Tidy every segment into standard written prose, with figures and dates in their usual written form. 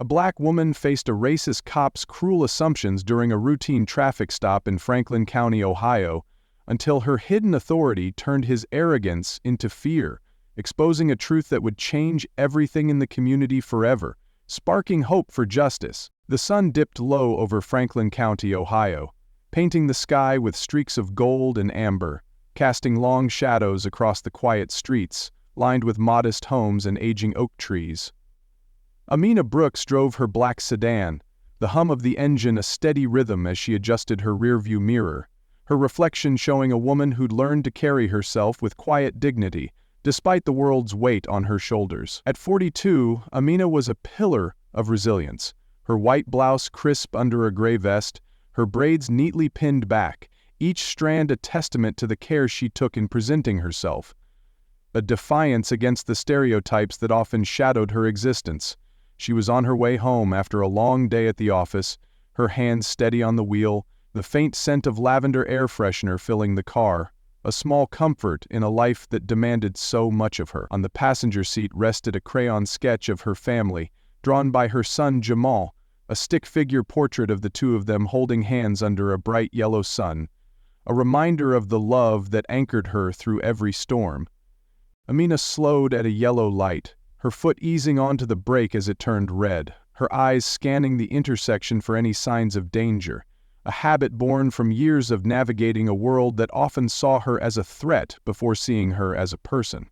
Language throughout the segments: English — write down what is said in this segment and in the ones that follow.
A black woman faced a racist cop's cruel assumptions during a routine traffic stop in Franklin County, Ohio, until her hidden authority turned his arrogance into fear, exposing a truth that would change everything in the community forever, sparking hope for justice. The sun dipped low over Franklin County, Ohio, painting the sky with streaks of gold and amber, casting long shadows across the quiet streets, lined with modest homes and aging oak trees. Amina Brooks drove her black sedan, the hum of the engine a steady rhythm as she adjusted her rearview mirror, her reflection showing a woman who'd learned to carry herself with quiet dignity, despite the world's weight on her shoulders. At 42, Amina was a pillar of resilience, her white blouse crisp under a gray vest, her braids neatly pinned back, each strand a testament to the care she took in presenting herself, a defiance against the stereotypes that often shadowed her existence. She was on her way home after a long day at the office, her hands steady on the wheel, the faint scent of lavender air freshener filling the car, a small comfort in a life that demanded so much of her. On the passenger seat rested a crayon sketch of her family, drawn by her son Jamal, a stick figure portrait of the two of them holding hands under a bright yellow sun, a reminder of the love that anchored her through every storm. Amina slowed at a yellow light, her foot easing onto the brake as it turned red, her eyes scanning the intersection for any signs of danger, a habit born from years of navigating a world that often saw her as a threat before seeing her as a person.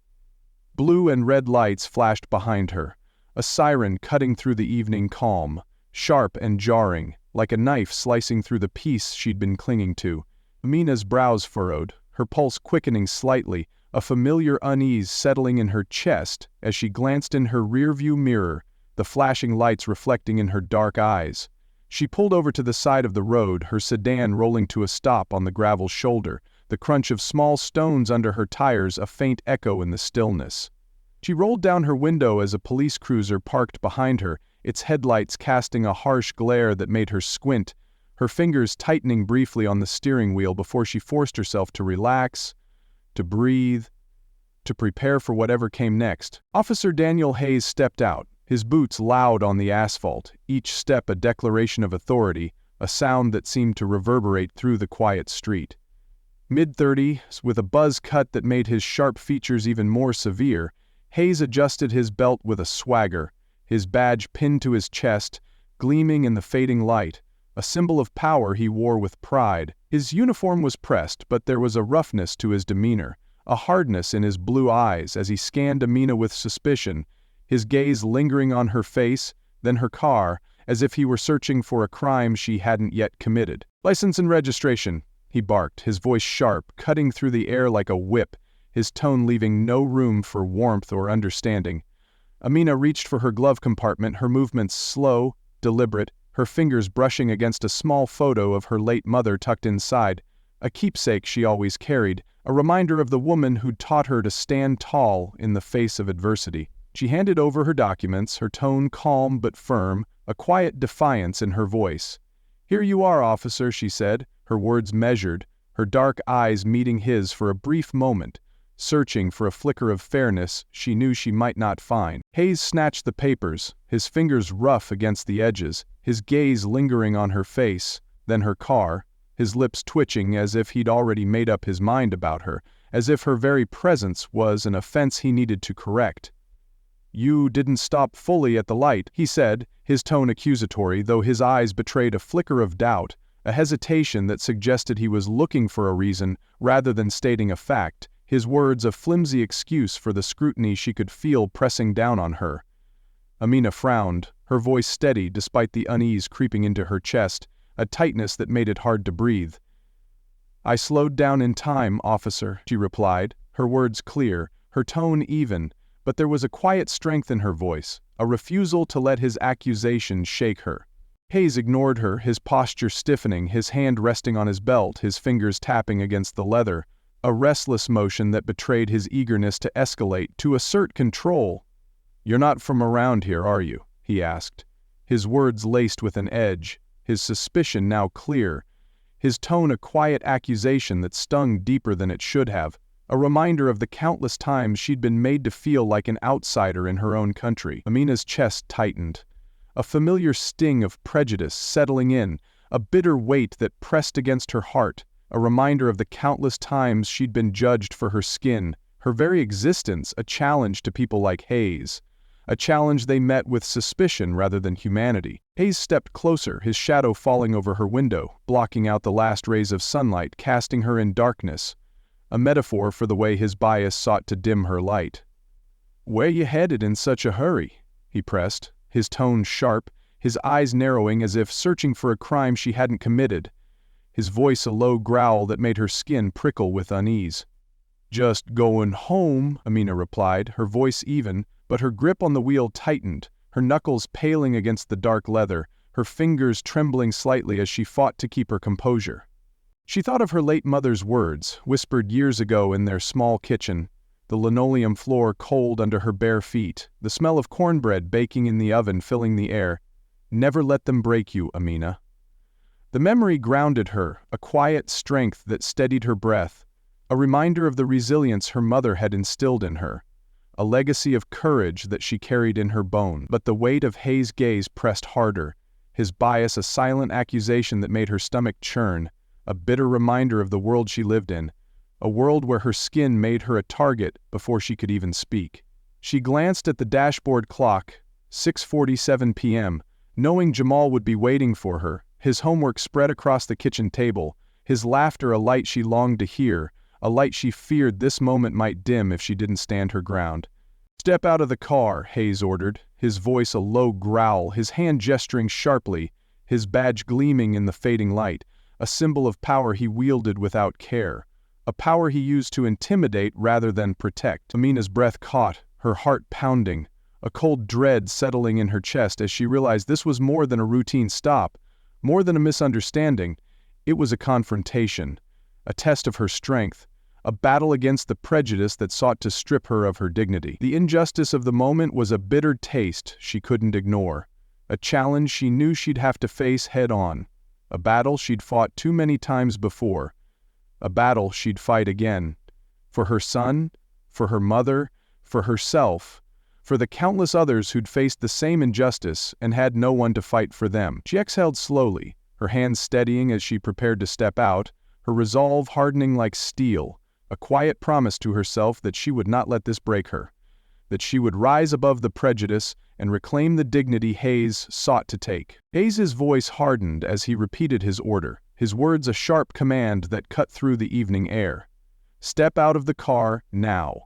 Blue and red lights flashed behind her, a siren cutting through the evening calm, sharp and jarring, like a knife slicing through the peace she'd been clinging to. Amina's brows furrowed, her pulse quickening slightly, a familiar unease settling in her chest as she glanced in her rearview mirror, the flashing lights reflecting in her dark eyes. She pulled over to the side of the road, her sedan rolling to a stop on the gravel shoulder, the crunch of small stones under her tires a faint echo in the stillness. She rolled down her window as a police cruiser parked behind her, its headlights casting a harsh glare that made her squint, her fingers tightening briefly on the steering wheel before she forced herself to relax, to breathe, to prepare for whatever came next. Officer Daniel Hayes stepped out, his boots loud on the asphalt, each step a declaration of authority, a sound that seemed to reverberate through the quiet street. Mid-30s, with a buzz cut that made his sharp features even more severe, Hayes adjusted his belt with a swagger, his badge pinned to his chest, gleaming in the fading light, a symbol of power he wore with pride. His uniform was pressed, but there was a roughness to his demeanor, a hardness in his blue eyes as he scanned Amina with suspicion, his gaze lingering on her face, then her car, as if he were searching for a crime she hadn't yet committed. "License and registration," he barked, his voice sharp, cutting through the air like a whip, his tone leaving no room for warmth or understanding. Amina reached for her glove compartment, her movements slow, deliberate, her fingers brushing against a small photo of her late mother tucked inside, a keepsake she always carried, a reminder of the woman who'd taught her to stand tall in the face of adversity. She handed over her documents, her tone calm but firm, a quiet defiance in her voice. "Here you are, officer," she said, her words measured, her dark eyes meeting his for a brief moment, searching for a flicker of fairness she knew she might not find. Hayes snatched the papers, his fingers rough against the edges, his gaze lingering on her face, then her car, his lips twitching as if he'd already made up his mind about her, as if her very presence was an offense he needed to correct. "You didn't stop fully at the light," he said, his tone accusatory, though his eyes betrayed a flicker of doubt, a hesitation that suggested he was looking for a reason rather than stating a fact, his words a flimsy excuse for the scrutiny she could feel pressing down on her. Amina frowned, her voice steady despite the unease creeping into her chest, a tightness that made it hard to breathe. "I slowed down in time, officer," she replied, her words clear, her tone even, but there was a quiet strength in her voice, a refusal to let his accusation shake her. Hayes ignored her, his posture stiffening, his hand resting on his belt, his fingers tapping against the leather, a restless motion that betrayed his eagerness to escalate, to assert control. "You're not from around here, are you?" he asked, his words laced with an edge, his suspicion now clear, his tone a quiet accusation that stung deeper than it should have, a reminder of the countless times she'd been made to feel like an outsider in her own country. Amina's chest tightened. a familiar sting of prejudice settling in, a bitter weight that pressed against her heart, a reminder of the countless times she'd been judged for her skin, her very existence a challenge to people like Hayes. A challenge they met with suspicion rather than humanity. Hayes stepped closer, his shadow falling over her window, blocking out the last rays of sunlight, casting her in darkness. A metaphor for the way his bias sought to dim her light. "Where you headed in such a hurry?" he pressed, his tone sharp, his eyes narrowing as if searching for a crime she hadn't committed. His voice a low growl that made her skin prickle with unease. "Just going home," Amina replied, her voice even, but her grip on the wheel tightened, her knuckles paling against the dark leather, her fingers trembling slightly as she fought to keep her composure. She thought of her late mother's words, whispered years ago in their small kitchen, the linoleum floor cold under her bare feet, the smell of cornbread baking in the oven filling the air. "Never let them break you, Amina." The memory grounded her, a quiet strength that steadied her breath, a reminder of the resilience her mother had instilled in her, a legacy of courage that she carried in her bones. But the weight of Hayes' gaze pressed harder, his bias a silent accusation that made her stomach churn, a bitter reminder of the world she lived in, a world where her skin made her a target before she could even speak. She glanced at the dashboard clock, 6:47 p.m., knowing Jamal would be waiting for her, his homework spread across the kitchen table, his laughter a light she longed to hear, a light she feared this moment might dim if she didn't stand her ground. "Step out of the car," Hayes ordered, his voice a low growl, his hand gesturing sharply, his badge gleaming in the fading light, a symbol of power he wielded without care, a power he used to intimidate rather than protect. Amina's breath caught, her heart pounding, a cold dread settling in her chest as she realized this was more than a routine stop, more than a misunderstanding. It was a confrontation, a test of her strength, a battle against the prejudice that sought to strip her of her dignity. The injustice of the moment was a bitter taste she couldn't ignore, a challenge she knew she'd have to face head-on, a battle she'd fought too many times before, a battle she'd fight again, for her son, for her mother, for herself, for the countless others who'd faced the same injustice and had no one to fight for them. She exhaled slowly, her hands steadying as she prepared to step out, her resolve hardening like steel, a quiet promise to herself that she would not let this break her, that she would rise above the prejudice and reclaim the dignity Hayes sought to take. Hayes's voice hardened as he repeated his order, his words a sharp command that cut through the evening air. "Step out of the car, now."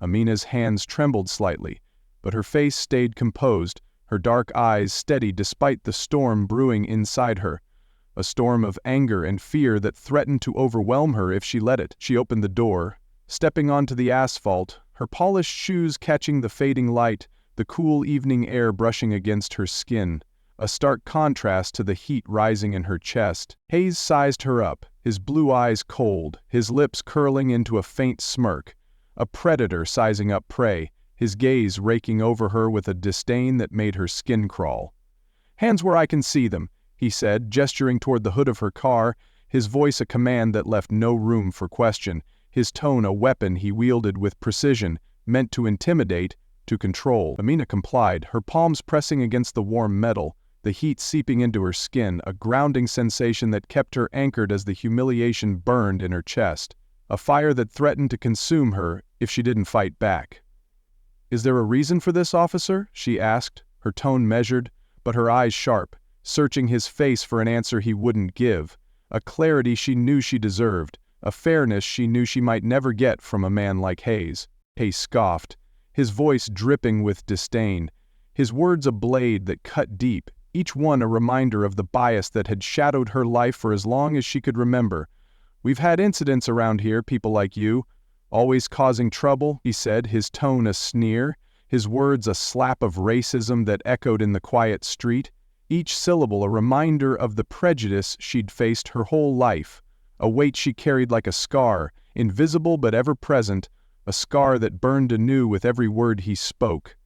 Amina's hands trembled slightly, but her face stayed composed, her dark eyes steady despite the storm brewing inside her, a storm of anger and fear that threatened to overwhelm her if she let it. She opened the door, stepping onto the asphalt, her polished shoes catching the fading light, the cool evening air brushing against her skin, a stark contrast to the heat rising in her chest. Hayes sized her up, his blue eyes cold, his lips curling into a faint smirk, a predator sizing up prey, his gaze raking over her with a disdain that made her skin crawl. "Hands where I can see them," he said, gesturing toward the hood of her car, his voice a command that left no room for question, his tone a weapon he wielded with precision, meant to intimidate, to control. Amina complied, her palms pressing against the warm metal, the heat seeping into her skin, a grounding sensation that kept her anchored as the humiliation burned in her chest, a fire that threatened to consume her if she didn't fight back. "Is there a reason for this, officer?" she asked, her tone measured, but her eyes sharp, searching his face for an answer he wouldn't give, a clarity she knew she deserved, a fairness she knew she might never get from a man like Hayes. Hayes scoffed, his voice dripping with disdain, his words a blade that cut deep, each one a reminder of the bias that had shadowed her life for as long as she could remember. "We've had incidents around here, people like you, always causing trouble," he said, his tone a sneer, his words a slap of racism that echoed in the quiet street, each syllable a reminder of the prejudice she'd faced her whole life, a weight she carried like a scar, invisible but ever present, a scar that burned anew with every word he spoke.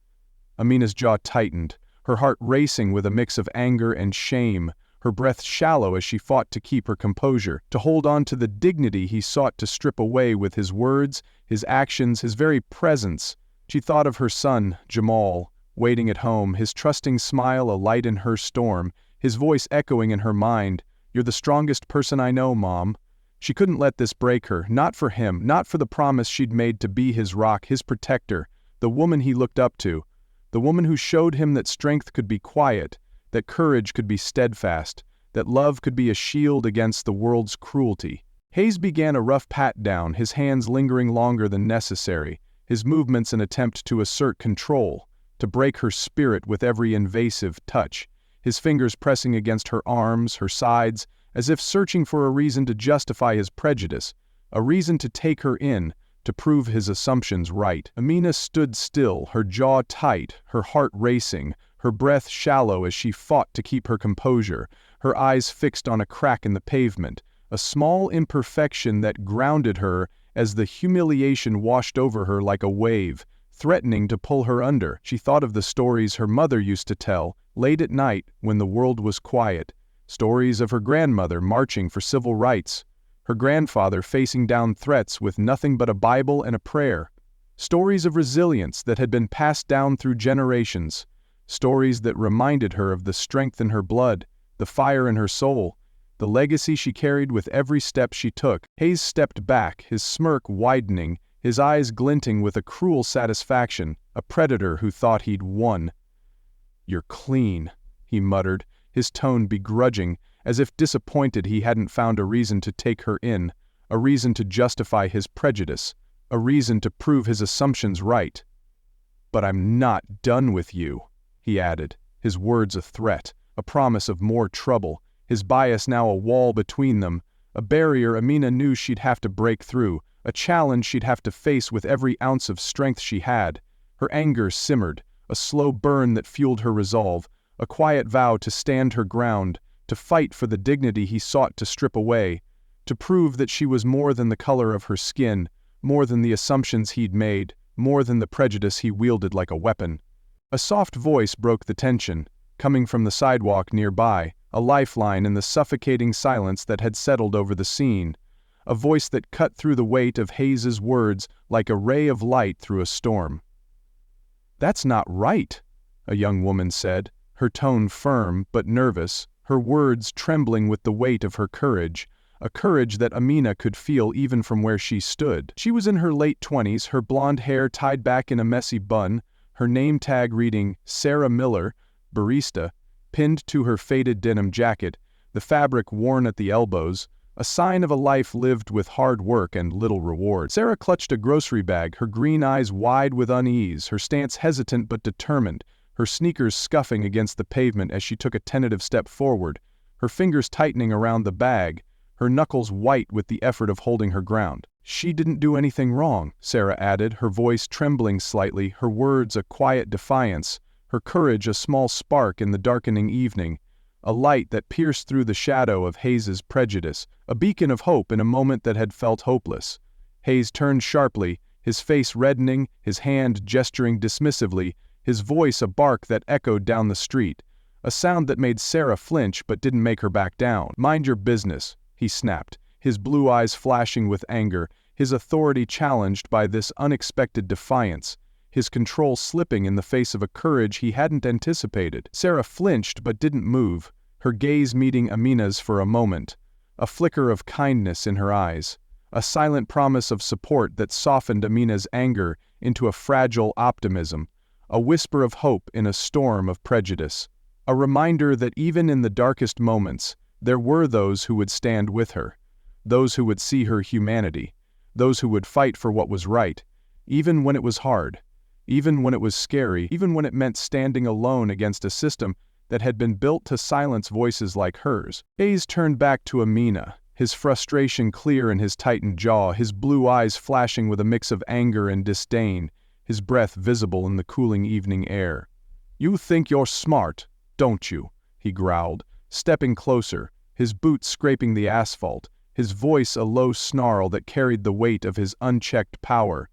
Amina's jaw tightened, her heart racing with a mix of anger and shame, her breath shallow as she fought to keep her composure, to hold on to the dignity he sought to strip away with his words, his actions, his very presence. She thought of her son, Jamal, waiting at home, his trusting smile a light in her storm, his voice echoing in her mind, "You're the strongest person I know, Mom." She couldn't let this break her, not for him, not for the promise she'd made to be his rock, his protector, the woman he looked up to, the woman who showed him that strength could be quiet, that courage could be steadfast, that love could be a shield against the world's cruelty. Hayes began a rough pat-down, his hands lingering longer than necessary, his movements an attempt to assert control, to break her spirit with every invasive touch, his fingers pressing against her arms, her sides, as if searching for a reason to justify his prejudice, a reason to take her in, to prove his assumptions right. Amina stood still, her jaw tight, her heart racing, her breath shallow as she fought to keep her composure, her eyes fixed on a crack in the pavement, a small imperfection that grounded her as the humiliation washed over her like a wave, threatening to pull her under. She thought of the stories her mother used to tell, late at night when the world was quiet, stories of her grandmother marching for civil rights, her grandfather facing down threats with nothing but a Bible and a prayer, stories of resilience that had been passed down through generations, stories that reminded her of the strength in her blood, the fire in her soul, the legacy she carried with every step she took. Hayes stepped back, his smirk widening, his eyes glinting with a cruel satisfaction, a predator who thought he'd won. "You're clean," he muttered, his tone begrudging, as if disappointed he hadn't found a reason to take her in, a reason to justify his prejudice, a reason to prove his assumptions right. "But I'm not done with you," he added, his words a threat, a promise of more trouble, his bias now a wall between them, a barrier Amina knew she'd have to break through, a challenge she'd have to face with every ounce of strength she had. Her anger simmered, a slow burn that fueled her resolve, a quiet vow to stand her ground, to fight for the dignity he sought to strip away, to prove that she was more than the color of her skin, more than the assumptions he'd made, more than the prejudice he wielded like a weapon. A soft voice broke the tension, coming from the sidewalk nearby, a lifeline in the suffocating silence that had settled over the scene, a voice that cut through the weight of Hayes's words like a ray of light through a storm. "That's not right," a young woman said, her tone firm but nervous, her words trembling with the weight of her courage, a courage that Amina could feel even from where she stood. She was in her late 20s, her blonde hair tied back in a messy bun, her name tag reading Sarah Miller, barista, pinned to her faded denim jacket, the fabric worn at the elbows, a sign of a life lived with hard work and little reward. Sarah clutched a grocery bag, her green eyes wide with unease, her stance hesitant but determined, her sneakers scuffing against the pavement as she took a tentative step forward, her fingers tightening around the bag, her knuckles white with the effort of holding her ground. "She didn't do anything wrong," Sarah added, her voice trembling slightly, her words a quiet defiance, her courage a small spark in the darkening evening, a light that pierced through the shadow of Hayes's prejudice, a beacon of hope in a moment that had felt hopeless. Hayes turned sharply, his face reddening, his hand gesturing dismissively, his voice a bark that echoed down the street, a sound that made Sarah flinch but didn't make her back down. "Mind your business," he snapped, his blue eyes flashing with anger, his authority challenged by this unexpected defiance, his control slipping in the face of a courage he hadn't anticipated. Sarah flinched but didn't move, her gaze meeting Amina's for a moment, a flicker of kindness in her eyes, a silent promise of support that softened Amina's anger into a fragile optimism, a whisper of hope in a storm of prejudice, a reminder that even in the darkest moments, there were those who would stand with her, those who would see her humanity, those who would fight for what was right, even when it was hard, even when it was scary, even when it meant standing alone against a system that had been built to silence voices like hers. Hayes turned back to Amina, his frustration clear in his tightened jaw, his blue eyes flashing with a mix of anger and disdain, his breath visible in the cooling evening air. "You think you're smart, don't you?" he growled, stepping closer, his boots scraping the asphalt, his voice a low snarl that carried the weight of his unchecked power.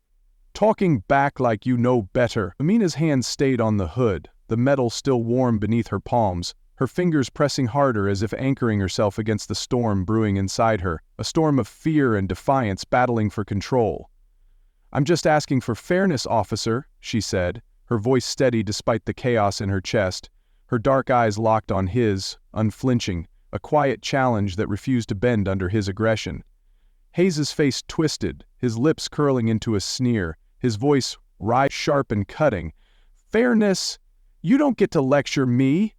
"Talking back like you know better." Amina's hand stayed on the hood, the metal still warm beneath her palms, her fingers pressing harder as if anchoring herself against the storm brewing inside her, a storm of fear and defiance battling for control. "I'm just asking for fairness, officer," she said, her voice steady despite the chaos in her chest, her dark eyes locked on his, unflinching, a quiet challenge that refused to bend under his aggression. Hayes's face twisted, his lips curling into a sneer, his voice wry, sharp and cutting. "Fairness? You don't get to lecture me!"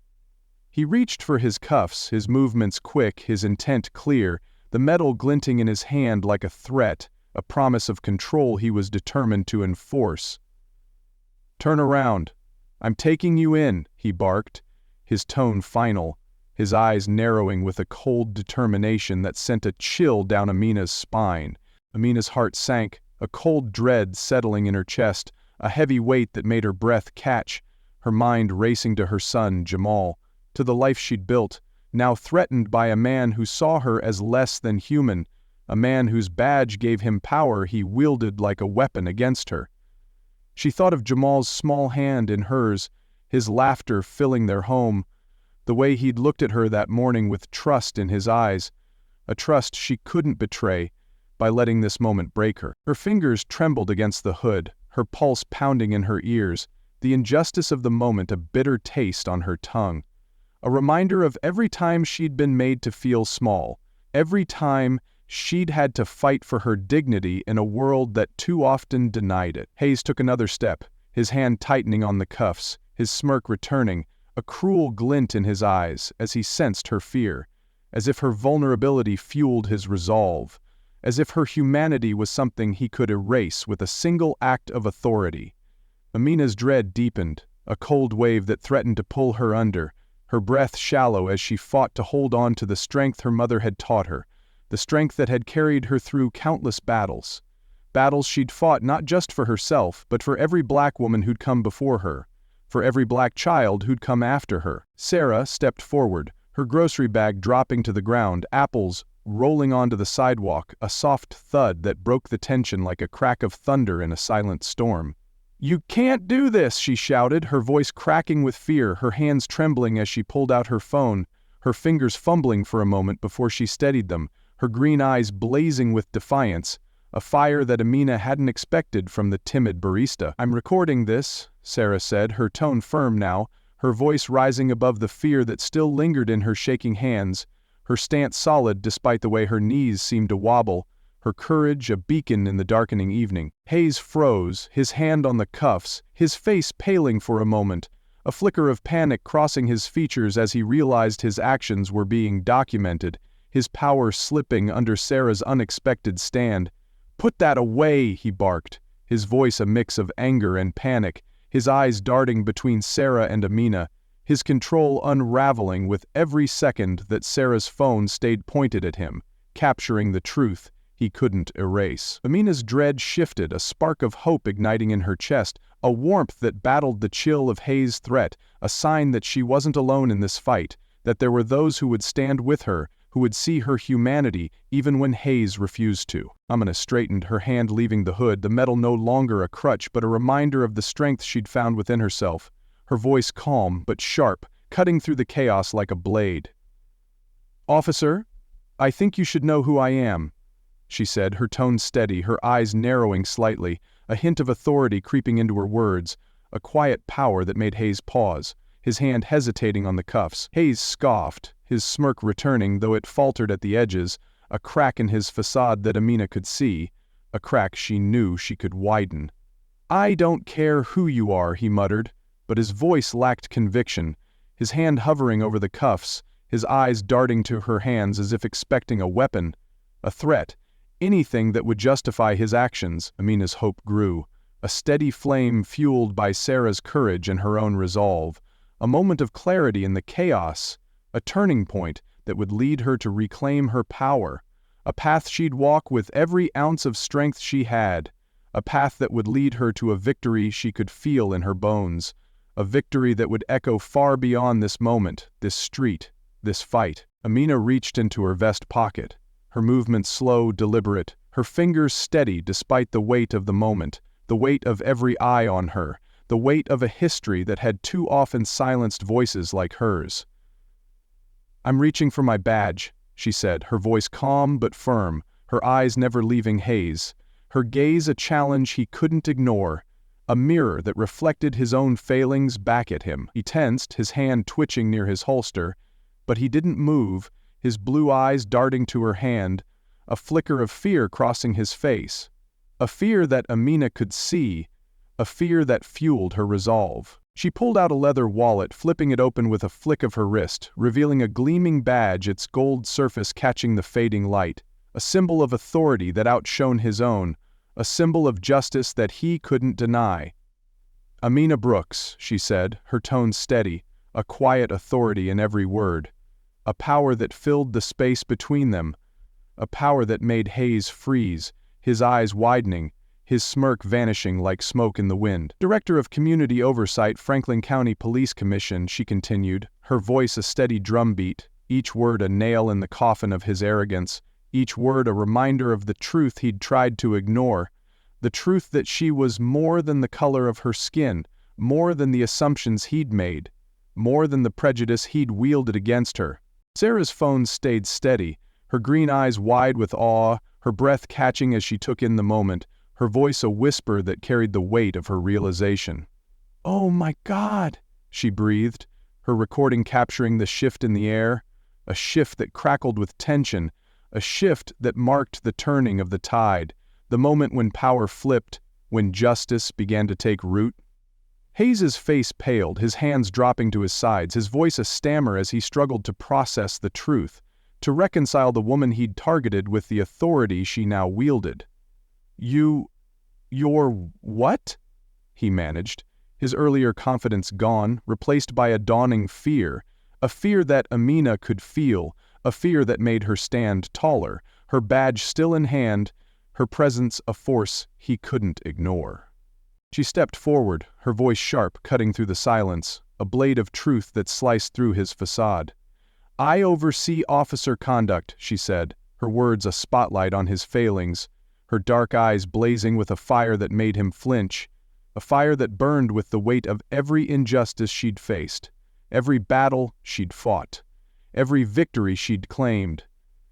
He reached for his cuffs, his movements quick, his intent clear, the metal glinting in his hand like a threat, a promise of control he was determined to enforce. "Turn around. I'm taking you in," he barked, his tone final, his eyes narrowing with a cold determination that sent a chill down Amina's spine. Amina's heart sank, a cold dread settling in her chest, a heavy weight that made her breath catch, her mind racing to her son, Jamal, to the life she'd built, now threatened by a man who saw her as less than human, a man whose badge gave him power he wielded like a weapon against her. She thought of Jamal's small hand in hers, his laughter filling their home, the way he'd looked at her that morning with trust in his eyes, a trust she couldn't betray by letting this moment break her. Her fingers trembled against the hood, her pulse pounding in her ears, the injustice of the moment a bitter taste on her tongue. A reminder of every time she'd been made to feel small, every time she'd had to fight for her dignity in a world that too often denied it. Hayes took another step, his hand tightening on the cuffs, his smirk returning, a cruel glint in his eyes as he sensed her fear, as if her vulnerability fueled his resolve, as if her humanity was something he could erase with a single act of authority. Amina's dread deepened, a cold wave that threatened to pull her under, her breath shallow as she fought to hold on to the strength her mother had taught her, the strength that had carried her through countless battles. Battles she'd fought not just for herself, but for every black woman who'd come before her, for every black child who'd come after her. Sarah stepped forward, her grocery bag dropping to the ground, apples rolling onto the sidewalk, a soft thud that broke the tension like a crack of thunder in a silent storm. "You can't do this," she shouted, her voice cracking with fear, her hands trembling as she pulled out her phone, her fingers fumbling for a moment before she steadied them, her green eyes blazing with defiance, a fire that Amina hadn't expected from the timid barista. "I'm recording this," Sarah said, her tone firm now, her voice rising above the fear that still lingered in her shaking hands, her stance solid despite the way her knees seemed to wobble, her courage a beacon in the darkening evening. Hayes froze, his hand on the cuffs, his face paling for a moment, a flicker of panic crossing his features as he realized his actions were being documented, his power slipping under Sarah's unexpected stand. "Put that away," he barked, his voice a mix of anger and panic, his eyes darting between Sarah and Amina, his control unraveling with every second that Sarah's phone stayed pointed at him, capturing the truth he couldn't erase. Amina's dread shifted, a spark of hope igniting in her chest, a warmth that battled the chill of Hayes' threat, a sign that she wasn't alone in this fight, that there were those who would stand with her, who would see her humanity even when Hayes refused to. Amina straightened, her hand leaving the hood, the metal no longer a crutch but a reminder of the strength she'd found within herself, her voice calm but sharp, cutting through the chaos like a blade. "Officer, I think you should know who I am," she said, her tone steady, her eyes narrowing slightly, a hint of authority creeping into her words, a quiet power that made Hayes pause, his hand hesitating on the cuffs. Hayes scoffed, his smirk returning though it faltered at the edges, a crack in his facade that Amina could see, a crack she knew she could widen. "I don't care who you are," he muttered, but his voice lacked conviction, his hand hovering over the cuffs, his eyes darting to her hands as if expecting a weapon, a threat, anything that would justify his actions. Amina's hope grew, a steady flame fueled by Sarah's courage and her own resolve, a moment of clarity in the chaos, a turning point that would lead her to reclaim her power, a path she'd walk with every ounce of strength she had, a path that would lead her to a victory she could feel in her bones, a victory that would echo far beyond this moment, this street, this fight. Amina reached into her vest pocket, her movements slow, deliberate, her fingers steady despite the weight of the moment, the weight of every eye on her, the weight of a history that had too often silenced voices like hers. "I'm reaching for my badge," she said, her voice calm but firm, her eyes never leaving Hayes, her gaze a challenge he couldn't ignore, a mirror that reflected his own failings back at him. He tensed, his hand twitching near his holster, but he didn't move, his blue eyes darting to her hand, a flicker of fear crossing his face. A fear that Amina could see, a fear that fueled her resolve. She pulled out a leather wallet, flipping it open with a flick of her wrist, revealing a gleaming badge, its gold surface catching the fading light, a symbol of authority that outshone his own, a symbol of justice that he couldn't deny. "Amina Brooks," she said, her tone steady, a quiet authority in every word. A power that filled the space between them, a power that made Hayes freeze, his eyes widening, his smirk vanishing like smoke in the wind. "Director of Community Oversight, Franklin County Police Commission," she continued, her voice a steady drumbeat, each word a nail in the coffin of his arrogance, each word a reminder of the truth he'd tried to ignore, the truth that she was more than the color of her skin, more than the assumptions he'd made, more than the prejudice he'd wielded against her. Sarah's phone stayed steady, her green eyes wide with awe, her breath catching as she took in the moment, her voice a whisper that carried the weight of her realization. "Oh my God," she breathed, her recording capturing the shift in the air, a shift that crackled with tension, a shift that marked the turning of the tide, the moment when power flipped, when justice began to take root. Hayes's face paled, his hands dropping to his sides, his voice a stammer as he struggled to process the truth, to reconcile the woman he'd targeted with the authority she now wielded. You're what?" he managed, his earlier confidence gone, replaced by a dawning fear, a fear that Amina could feel, a fear that made her stand taller, her badge still in hand, her presence a force he couldn't ignore. She stepped forward, her voice sharp, cutting through the silence, a blade of truth that sliced through his facade. "I oversee officer conduct," she said, her words a spotlight on his failings, her dark eyes blazing with a fire that made him flinch, a fire that burned with the weight of every injustice she'd faced, every battle she'd fought, every victory she'd claimed.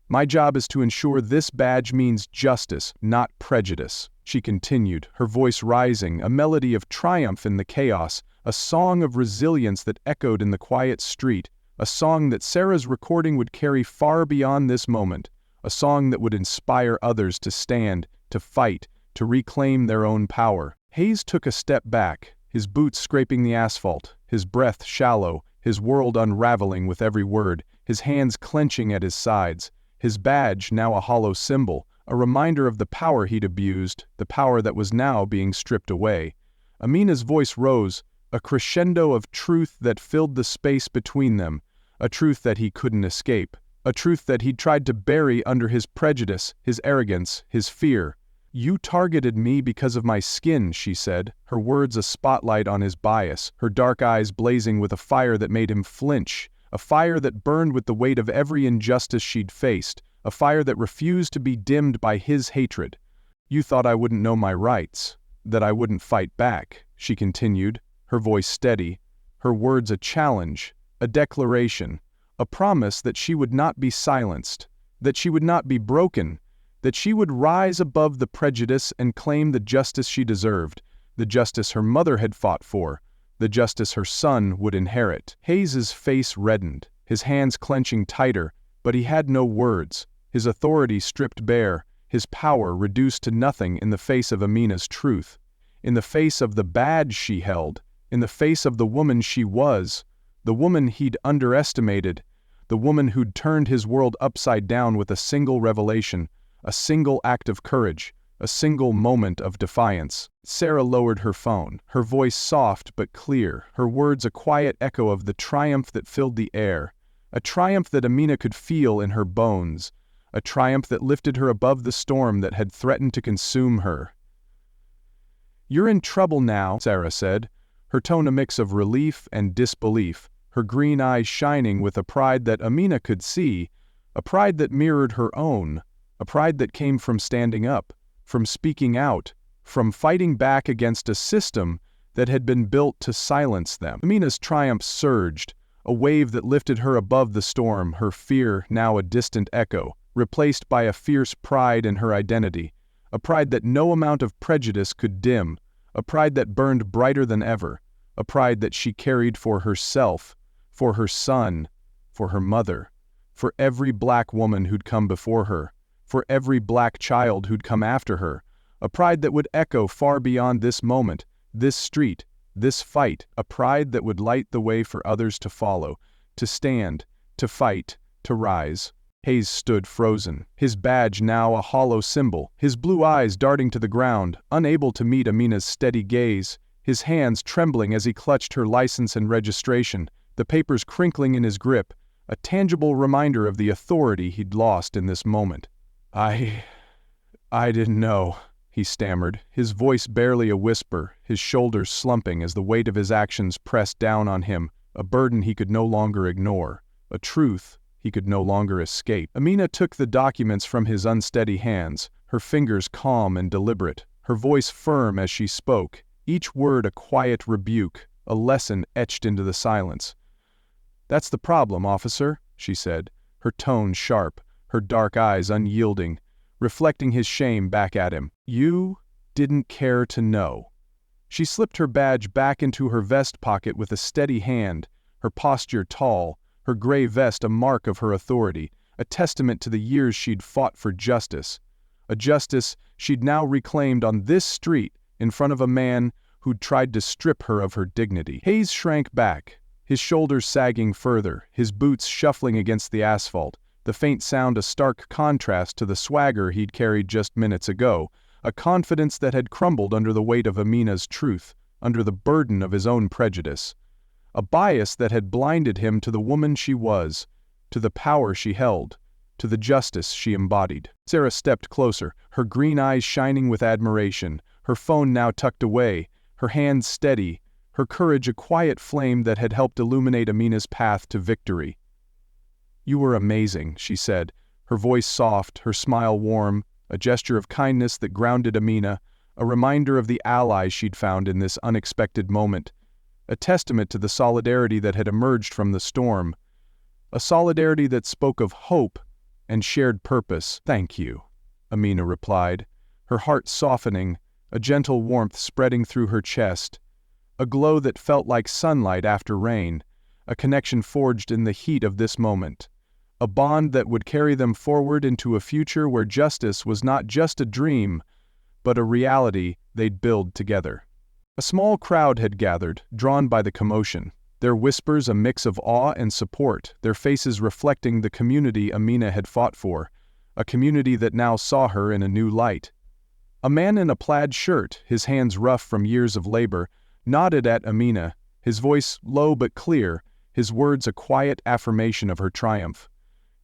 "My job is to ensure this badge means justice, not prejudice," she continued, her voice rising, a melody of triumph in the chaos, a song of resilience that echoed in the quiet street, a song that Sarah's recording would carry far beyond this moment, a song that would inspire others to stand, to fight, to reclaim their own power. Hayes took a step back, his boots scraping the asphalt, his breath shallow, his world unraveling with every word, his hands clenching at his sides, his badge now a hollow symbol, a reminder of the power he'd abused, the power that was now being stripped away. Amina's voice rose, a crescendo of truth that filled the space between them, a truth that he couldn't escape, a truth that he'd tried to bury under his prejudice, his arrogance, his fear. "You targeted me because of my skin," she said, her words a spotlight on his bias, her dark eyes blazing with a fire that made him flinch, a fire that burned with the weight of every injustice she'd faced, a fire that refused to be dimmed by his hatred. "You thought I wouldn't know my rights, that I wouldn't fight back," she continued, her voice steady, her words a challenge, a declaration, a promise that she would not be silenced, that she would not be broken, that she would rise above the prejudice and claim the justice she deserved, the justice her mother had fought for, the justice her son would inherit. Hayes's face reddened, his hands clenching tighter, but he had no words, his authority stripped bare, his power reduced to nothing in the face of Amina's truth, in the face of the badge she held, in the face of the woman she was, the woman he'd underestimated, the woman who'd turned his world upside down with a single revelation, a single act of courage, a single moment of defiance. Sarah lowered her phone, her voice soft but clear, her words a quiet echo of the triumph that filled the air, a triumph that Amina could feel in her bones, a triumph that lifted her above the storm that had threatened to consume her. "You're in trouble now," Sarah said, her tone a mix of relief and disbelief, her green eyes shining with a pride that Amina could see, a pride that mirrored her own, a pride that came from standing up, from speaking out, from fighting back against a system that had been built to silence them. Amina's triumph surged, a wave that lifted her above the storm, her fear now a distant echo, replaced by a fierce pride in her identity, a pride that no amount of prejudice could dim, a pride that burned brighter than ever, a pride that she carried for herself, for her son, for her mother, for every black woman who'd come before her, for every black child who'd come after her, a pride that would echo far beyond this moment, this street, this fight, a pride that would light the way for others to follow, to stand, to fight, to rise. Hayes stood frozen, his badge now a hollow symbol, his blue eyes darting to the ground, unable to meet Amina's steady gaze, his hands trembling as he clutched her license and registration, the papers crinkling in his grip, a tangible reminder of the authority he'd lost in this moment. I didn't know," he stammered, his voice barely a whisper, his shoulders slumping as the weight of his actions pressed down on him, a burden he could no longer ignore, a truth he could no longer escape. Amina took the documents from his unsteady hands, her fingers calm and deliberate, her voice firm as she spoke, each word a quiet rebuke, a lesson etched into the silence. "That's the problem, officer," she said, her tone sharp, her dark eyes unyielding, reflecting his shame back at him. "You didn't care to know." She slipped her badge back into her vest pocket with a steady hand, her posture tall, her gray vest a mark of her authority, a testament to the years she'd fought for justice. A justice she'd now reclaimed on this street in front of a man who'd tried to strip her of her dignity. Hayes shrank back, his shoulders sagging further, his boots shuffling against the asphalt, the faint sound a stark contrast to the swagger he'd carried just minutes ago, a confidence that had crumbled under the weight of Amina's truth, under the burden of his own prejudice. A bias that had blinded him to the woman she was, to the power she held, to the justice she embodied. Sarah stepped closer, her green eyes shining with admiration, her phone now tucked away, her hands steady, her courage a quiet flame that had helped illuminate Amina's path to victory. "You were amazing," she said, her voice soft, her smile warm, a gesture of kindness that grounded Amina, a reminder of the ally she'd found in this unexpected moment, a testament to the solidarity that had emerged from the storm, a solidarity that spoke of hope and shared purpose. "Thank you," Amina replied, her heart softening, a gentle warmth spreading through her chest, a glow that felt like sunlight after rain, a connection forged in the heat of this moment, a bond that would carry them forward into a future where justice was not just a dream, but a reality they'd build together. A small crowd had gathered, drawn by the commotion, their whispers a mix of awe and support, their faces reflecting the community Amina had fought for, a community that now saw her in a new light. A man in a plaid shirt, his hands rough from years of labor, nodded at Amina, his voice low but clear, his words a quiet affirmation of her triumph.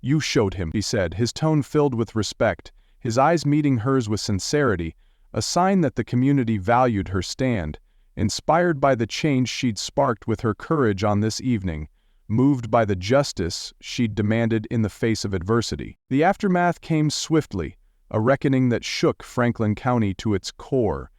"You showed him," he said, his tone filled with respect, his eyes meeting hers with sincerity, a sign that the community valued her stand, inspired by the change she'd sparked with her courage on this evening, moved by the justice she'd demanded in the face of adversity. The aftermath came swiftly, a reckoning that shook Franklin County to its core,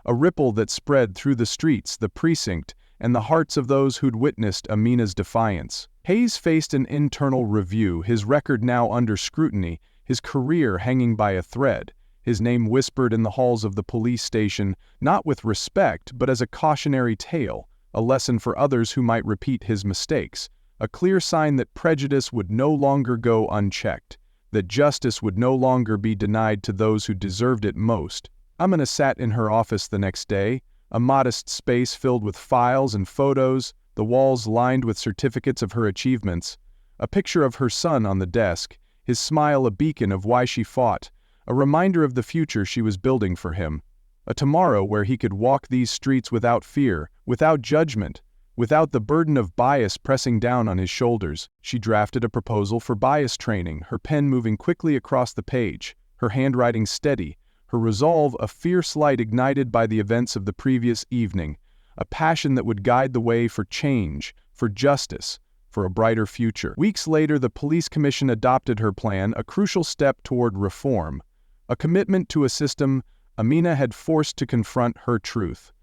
a ripple that spread through the streets, the precinct, and the hearts of those who'd witnessed Amina's defiance. Hayes faced an internal review, his record now under scrutiny, his career hanging by a thread, his name whispered in the halls of the police station, not with respect but as a cautionary tale, a lesson for others who might repeat his mistakes, a clear sign that prejudice would no longer go unchecked, that justice would no longer be denied to those who deserved it most. Amina sat in her office the next day, a modest space filled with files and photos, the walls lined with certificates of her achievements, a picture of her son on the desk, his smile a beacon of why she fought, a reminder of the future she was building for him, a tomorrow where he could walk these streets without fear, without judgment, without the burden of bias pressing down on his shoulders. She drafted a proposal for bias training, her pen moving quickly across the page, her handwriting steady, her resolve a fierce light ignited by the events of the previous evening, a passion that would guide the way for change, for justice, for a brighter future. Weeks later, the police commission adopted her plan, a crucial step toward reform, a commitment to a system Amina had forced to confront her truth,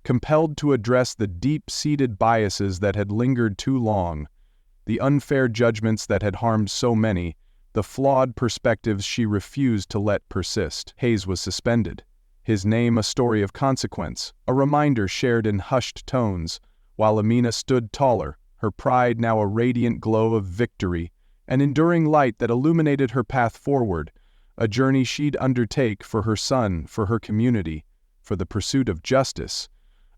compelled to address the deep-seated biases that had lingered too long, the unfair judgments that had harmed so many, the flawed perspectives she refused to let persist. Hayes was suspended, his name a story of consequence, a reminder shared in hushed tones, while Amina stood taller, her pride now a radiant glow of victory, an enduring light that illuminated her path forward, a journey she'd undertake for her son, for her community, for the pursuit of justice,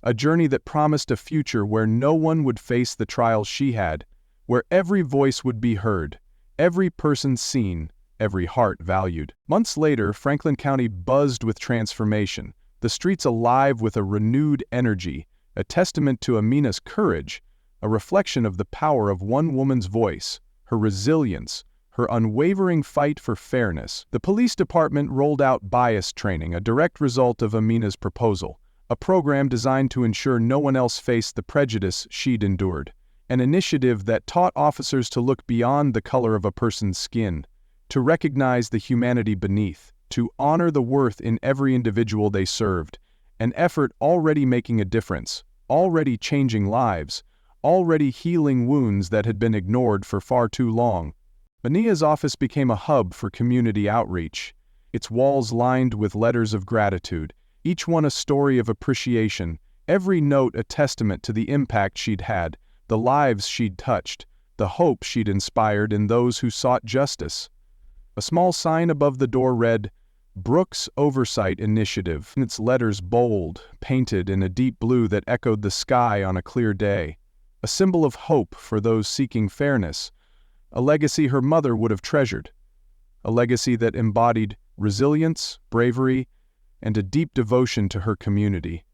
a journey that promised a future where no one would face the trials she had, where every voice would be heard, every person seen, every heart valued. Months later, Franklin County buzzed with transformation, the streets alive with a renewed energy, a testament to Amina's courage, a reflection of the power of one woman's voice, her resilience, her unwavering fight for fairness. The police department rolled out bias training, a direct result of Amina's proposal, a program designed to ensure no one else faced the prejudice she'd endured, an initiative that taught officers to look beyond the color of a person's skin, to recognize the humanity beneath, to honor the worth in every individual they served, an effort already making a difference, already changing lives, already healing wounds that had been ignored for far too long. Amina's office became a hub for community outreach, its walls lined with letters of gratitude, each one a story of appreciation, every note a testament to the impact she'd had, the lives she'd touched, the hope she'd inspired in those who sought justice. A small sign above the door read, "Brooks Oversight Initiative," its letters bold, painted in a deep blue that echoed the sky on a clear day. A symbol of hope for those seeking fairness, a legacy her mother would have treasured, a legacy that embodied resilience, bravery, and a deep devotion to her community.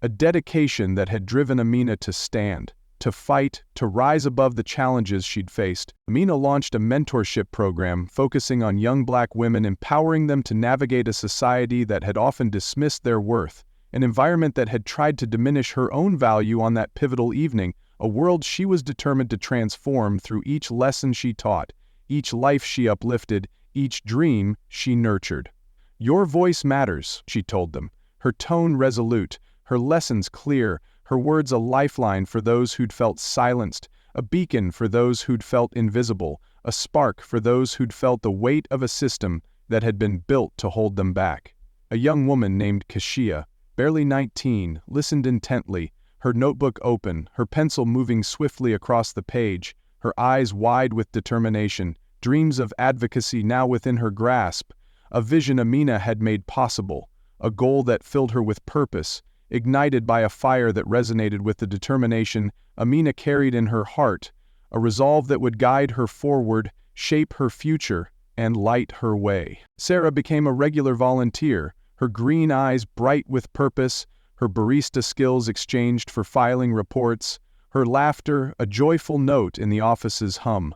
A dedication that had driven Amina to stand, to fight, to rise above the challenges she'd faced. Amina launched a mentorship program focusing on young Black women, empowering them to navigate a society that had often dismissed their worth, an environment that had tried to diminish her own value on that pivotal evening, a world she was determined to transform through each lesson she taught, each life she uplifted, each dream she nurtured. "Your voice matters," she told them, her tone resolute, her lessons clear, her words a lifeline for those who'd felt silenced, a beacon for those who'd felt invisible, a spark for those who'd felt the weight of a system that had been built to hold them back. A young woman named Kashia, barely 19, listened intently, her notebook open, her pencil moving swiftly across the page, her eyes wide with determination, dreams of advocacy now within her grasp, a vision Amina had made possible, a goal that filled her with purpose, ignited by a fire that resonated with the determination Amina carried in her heart, a resolve that would guide her forward, shape her future, and light her way. Sarah became a regular volunteer, her green eyes bright with purpose, her barista skills exchanged for filing reports, her laughter a joyful note in the office's hum,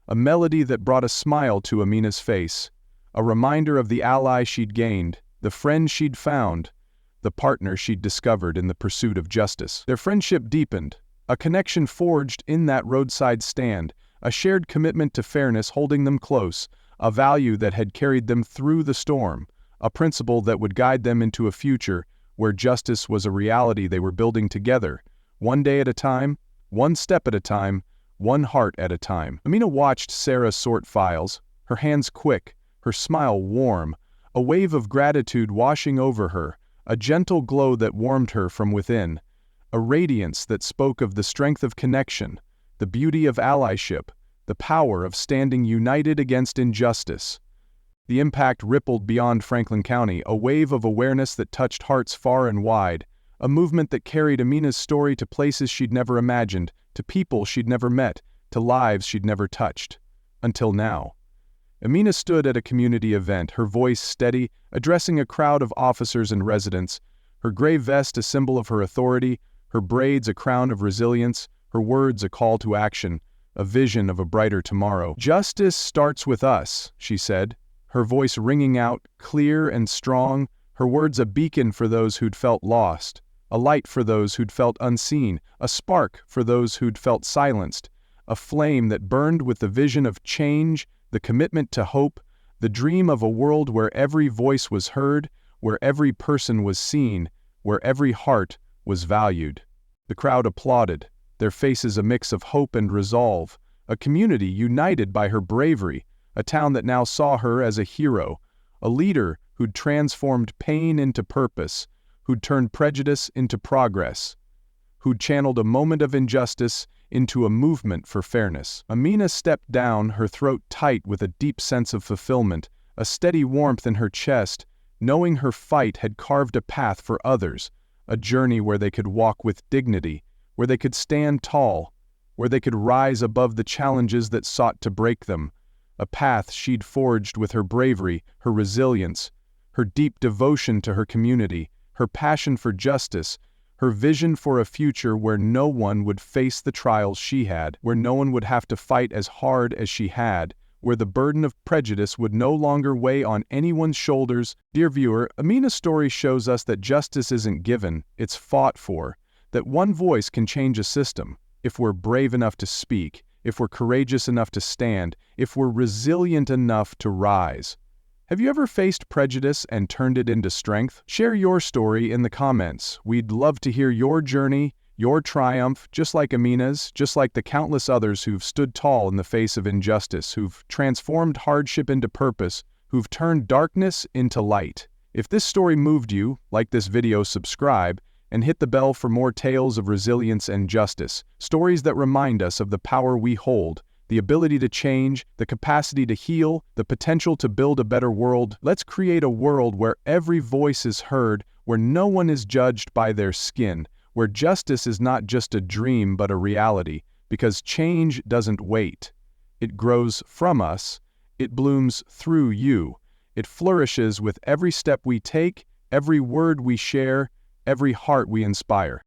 a melody that brought a smile to Amina's face, a reminder of the ally she'd gained, the friend she'd found, the partner she'd discovered in the pursuit of justice. Their friendship deepened, a connection forged in that roadside stand, a shared commitment to fairness holding them close, a value that had carried them through the storm, a principle that would guide them into a future where justice was a reality they were building together, one day at a time, one step at a time, one heart at a time. Amina watched Sarah sort files, her hands quick, her smile warm, a wave of gratitude washing over her, a gentle glow that warmed her from within, a radiance that spoke of the strength of connection, the beauty of allyship, the power of standing united against injustice. The impact rippled beyond Franklin County, a wave of awareness that touched hearts far and wide, a movement that carried Amina's story to places she'd never imagined, to people she'd never met, to lives she'd never touched. Until now. Amina stood at a community event, her voice steady, addressing a crowd of officers and residents, her gray vest a symbol of her authority, her braids a crown of resilience, her words a call to action, a vision of a brighter tomorrow. "Justice starts with us," she said, her voice ringing out, clear and strong, her words a beacon for those who'd felt lost, a light for those who'd felt unseen, a spark for those who'd felt silenced, a flame that burned with the vision of change, the commitment to hope, the dream of a world where every voice was heard, where every person was seen, where every heart was valued. The crowd applauded, their faces a mix of hope and resolve, a community united by her bravery, a town that now saw her as a hero, a leader who'd transformed pain into purpose, who'd turned prejudice into progress, who'd channeled a moment of injustice into a movement for fairness. Amina stepped down, her throat tight with a deep sense of fulfillment, a steady warmth in her chest, knowing her fight had carved a path for others, a journey where they could walk with dignity, where they could stand tall, where they could rise above the challenges that sought to break them, a path she'd forged with her bravery, her resilience, her deep devotion to her community, her passion for justice, her vision for a future where no one would face the trials she had, where no one would have to fight as hard as she had, where the burden of prejudice would no longer weigh on anyone's shoulders. Dear viewer, Amina's story shows us that justice isn't given, it's fought for, that one voice can change a system, if we're brave enough to speak, if we're courageous enough to stand, if we're resilient enough to rise. Have you ever faced prejudice and turned it into strength? Share your story in the comments. We'd love to hear your journey, your triumph, just like Amina's, just like the countless others who've stood tall in the face of injustice, who've transformed hardship into purpose, who've turned darkness into light. If this story moved you, like this video, subscribe, and hit the bell for more tales of resilience and justice, stories that remind us of the power we hold, the ability to change, the capacity to heal, the potential to build a better world. Let's create a world where every voice is heard, where no one is judged by their skin, where justice is not just a dream but a reality, because change doesn't wait. It grows from us, it blooms through you, it flourishes with every step we take, every word we share, every heart we inspire.